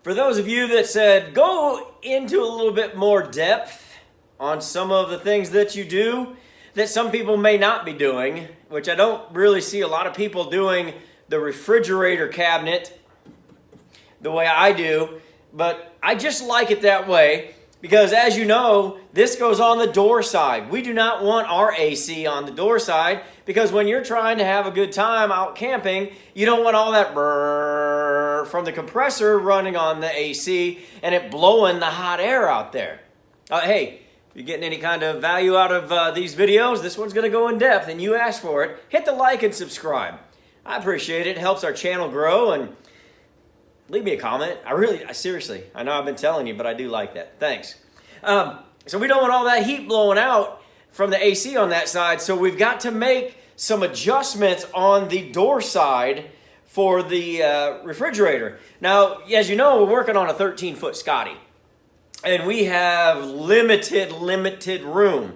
For those of you that said, go into a little bit more depth on some of the things that you do that some people may not be doing, which I don't really see a lot of people doing the refrigerator cabinet the way I do, but I just like it that way because, as you know, this goes on the door side. We do not want our AC on the door side because when you're trying to have a good time out camping, you don't want all that brrrr from the compressor running on the AC and it blowing the hot air out there. Hey, if you're getting any kind of value out of these videos, this one's going to go in depth and you asked for it. Hit the like and subscribe. I appreciate it. It helps our channel grow, and leave me a comment. Seriously, I know I've been telling you, but I do like that. Thanks. So we don't want all that heat blowing out from the AC on that side, so we've got to make some adjustments on the door side for the refrigerator. Now, as you know, we're working on a 13-foot Scotty, and we have limited room.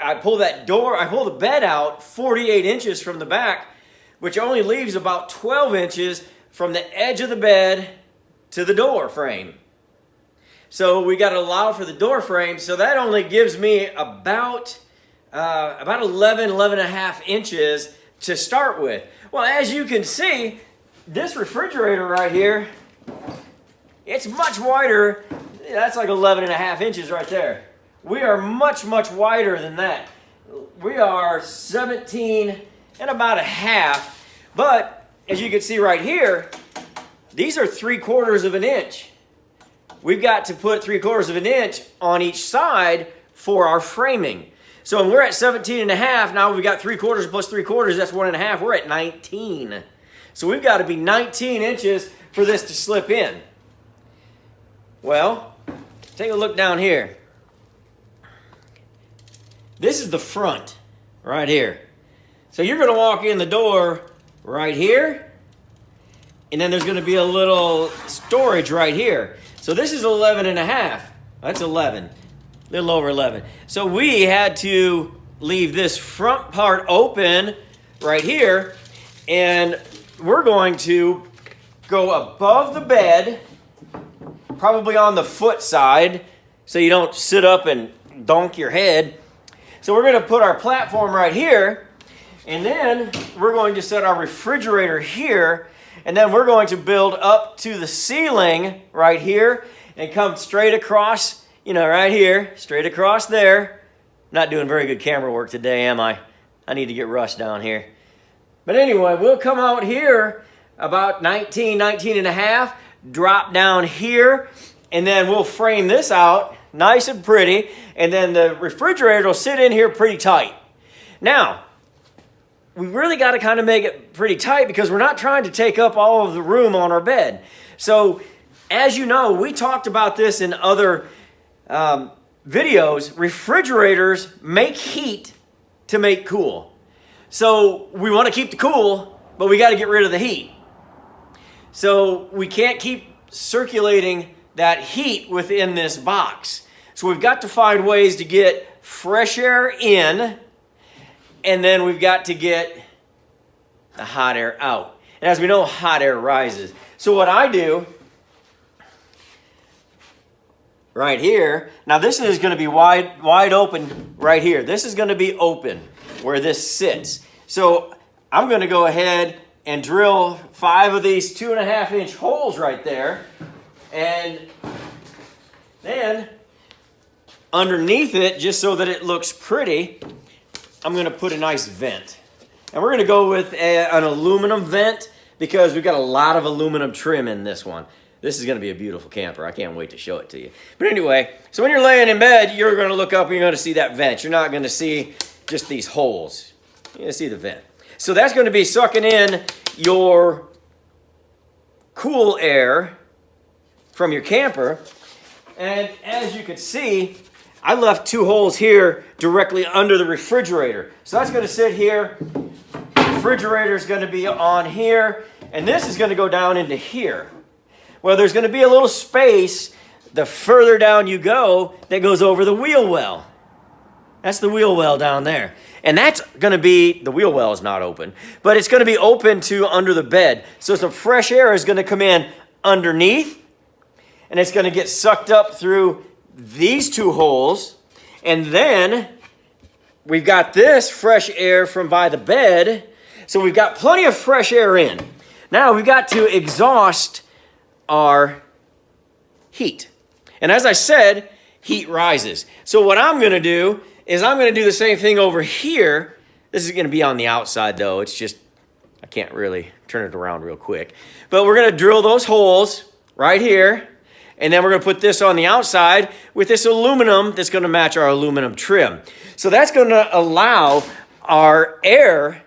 I pull the bed out 48 inches from the back, which only leaves about 12 inches from the edge of the bed to the door frame. So we got to allow for the door frame, so that only gives me about 11 and a half inches to start with. Well, as you can see, this refrigerator right here, it's much wider. That's like 11 and a half inches right there. We are much wider than that. We are 17 and about a half, but as you can see right here, these are 3/4 of an inch. We've got to put 3/4 of an inch on each side for our framing. So when we're at 17 and a half, now we've got 3/4 plus 3/4, that's 1.5. We're at 19. So we've got to be 19 inches for this to slip in. Well, take a look down here. This is the front right here. So you're going to walk in the door right here, and then there's going to be a little storage right here. So this is 11 and a half. That's 11, a little over 11. So we had to leave this front part open right here, and we're going to go above the bed, probably on the foot side, so you don't sit up and donk your head. So we're going to put our platform right here, and then we're going to set our refrigerator here, and then we're going to build up to the ceiling right here and come straight across, right here, straight across there. Not doing very good camera work today, am I? I need to get Russ down here. But anyway, we'll come out here about 19 and a half, drop down here, and then we'll frame this out nice and pretty, and then the refrigerator will sit in here pretty tight. Now, we really got to kind of make it pretty tight because we're not trying to take up all of the room on our bed. So, as you know, we talked about this in other videos. Refrigerators make heat to make cool. So, we want to keep the cool, but we got to get rid of the heat. So, we can't keep circulating that heat within this box. So we've got to find ways to get fresh air in, and then we've got to get the hot air out. And as we know, hot air rises. So what I do right here, now this is going to be wide open right here. This is going to be open where this sits. So I'm going to go ahead and drill 5 of these 2.5-inch holes right there, and then underneath it, just so that it looks pretty, I'm going to put a nice vent. And we're going to go with an aluminum vent because we've got a lot of aluminum trim in this one. This is going to be a beautiful camper. I can't wait to show it to you. But anyway, so when you're laying in bed, you're going to look up and you're going to see that vent. You're not going to see just these holes. You're going to see the vent. So that's going to be sucking in your cool air from your camper. And as you can see, I left 2 holes here directly under the refrigerator. So that's going to sit here. The refrigerator is going to be on here. And this is going to go down into here. Well, there's going to be a little space the further down you go that goes over the wheel well. That's the wheel well down there. And that's going to be, the wheel well is not open, but it's going to be open to under the bed. So some fresh air is going to come in underneath and it's going to get sucked up through these two holes. And then we've got this fresh air from by the bed. So we've got plenty of fresh air in. Now we've got to exhaust our heat. And as I said, heat rises. So what I'm going to do is I'm going to do the same thing over here. This is going to be on the outside though. It's just, I can't really turn it around real quick. But we're going to drill those holes right here. And then we're going to put this on the outside with this aluminum that's going to match our aluminum trim. So that's going to allow our air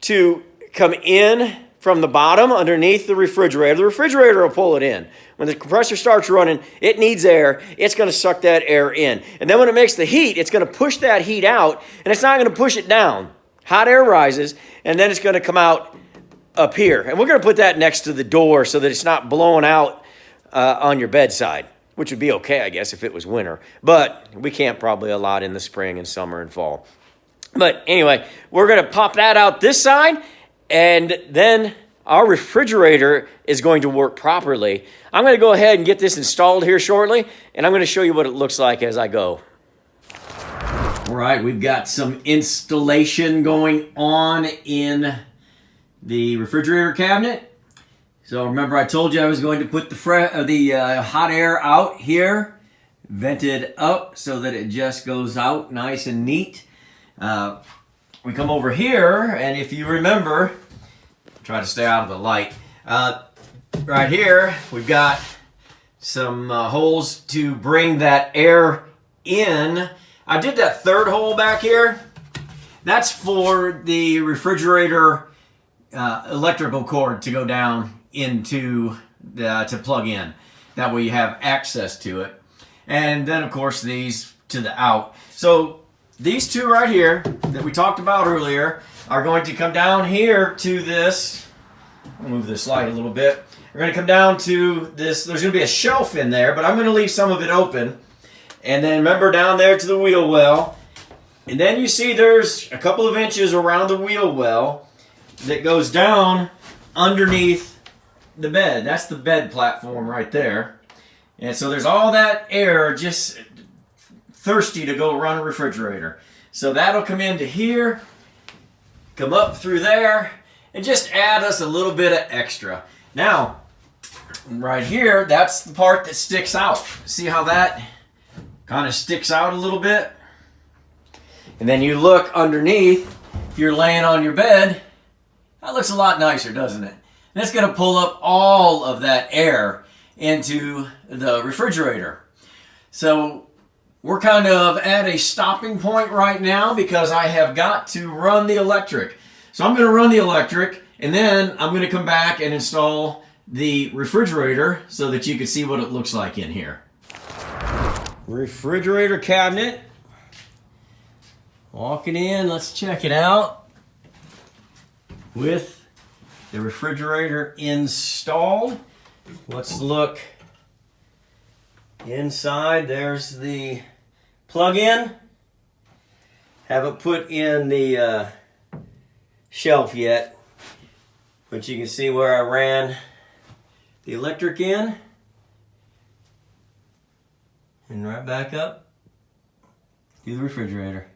to come in from the bottom underneath the refrigerator. The refrigerator will pull it in. When the compressor starts running, it needs air. It's going to suck that air in. And then when it makes the heat, it's going to push that heat out, and it's not going to push it down. Hot air rises, and then it's going to come out up here. And we're going to put that next to the door so that it's not blowing out on your bedside, which would be okay, I guess, if it was winter. But we can't probably a lot in the spring and summer and fall. But anyway, we're going to pop that out this side, and then our refrigerator is going to work properly. I'm going to go ahead and get this installed here shortly, and I'm going to show you what it looks like as I go. All right, we've got some installation going on in the refrigerator cabinet. So remember I told you I was going to put the hot air out here, vented up so that it just goes out nice and neat. We come over here, and if you remember, try to stay out of the light. Right here, we've got some holes to bring that air in. I did that third hole back here. That's for the refrigerator electrical cord to go down into to plug in. That way you have access to it. And then of course these to the out. So these two right here that we talked about earlier are going to come down here to this. I'll move this light a little bit. We're going to come down to this. There's going to be a shelf in there, but I'm going to leave some of it open. And then remember down there to the wheel well. And then you see there's a couple of inches around the wheel well that goes down underneath the bed. That's the bed platform right there. And so there's all that air just thirsty to go run a refrigerator. So that'll come into here, come up through there, and just add us a little bit of extra. Now, right here, that's the part that sticks out. See how that kind of sticks out a little bit? And then you look underneath, if you're laying on your bed, that looks a lot nicer, doesn't it? And it's going to pull up all of that air into the refrigerator. So we're kind of at a stopping point right now because I have got to run the electric. So I'm going to run the electric, and then I'm going to come back and install the refrigerator so that you can see what it looks like in here. Refrigerator cabinet. Walking in, let's check it out. With the refrigerator installed, let's look inside. There's the plug-in. Haven't put in the shelf yet, but you can see where I ran the electric in, and right back up to the refrigerator.